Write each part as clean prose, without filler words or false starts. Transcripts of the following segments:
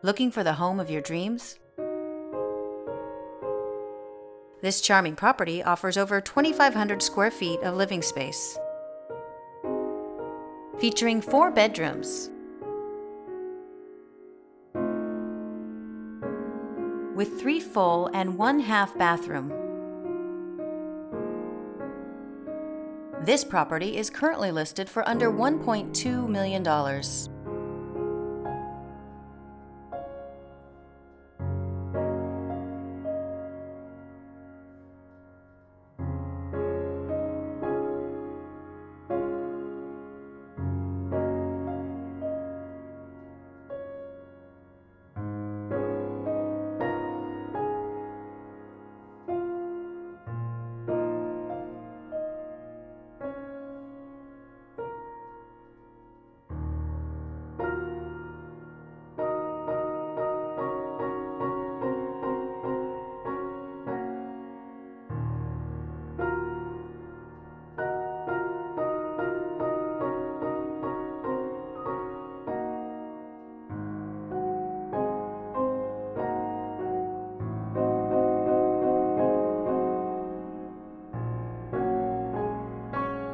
Looking for the home of your dreams? This charming property offers over 2,500 square feet of living space, featuring 4 bedrooms with 3 full and 1 half bathroom. This property is currently listed for under $1.2 million.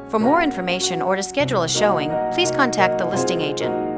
For more information or to schedule a showing, please contact the listing agent.